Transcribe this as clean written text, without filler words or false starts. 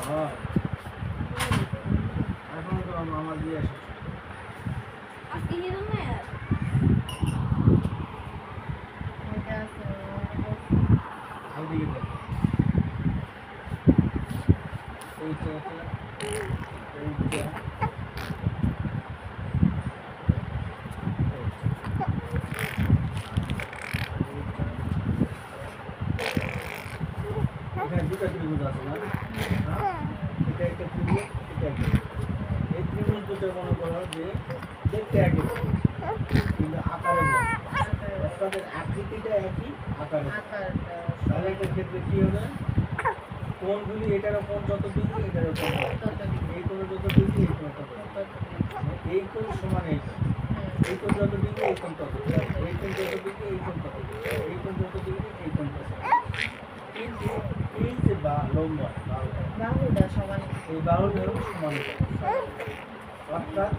হ্যাঁ এখন তো মামা দিয়ে আসে আজকে হিরো না এটা আছে ওদিকে এইটা এইটা এখানে দুটো ত্রিভুজ আছে না এটা একটা ত্রিভুজ এটা একটা এই ত্রিভুজ দুটো মনে করো যে দেখতে একই কিন্তু আকারে তাদের আকৃতিটা একই আকারে তাহলে এটার ক্ষেত্রে কি হবে কোণগুলি এটারও কোণ যত ডিগ্রি এটারও কোণ তত ডিগ্রি এই কোণ যত ডিগ্রি এই কোণ তত এই কোণ সমান এই কোণ এই কোণ যত ডিগ্রি এই কোণ তত এই কোণ যত ডিগ্রি এই কোণ তত এই কোণ যত ডিগ্রি এই কোণ তত কিন্তু এই যে লম্বা বাহুটা সমান এই বাহুটা সমান অর্থাৎ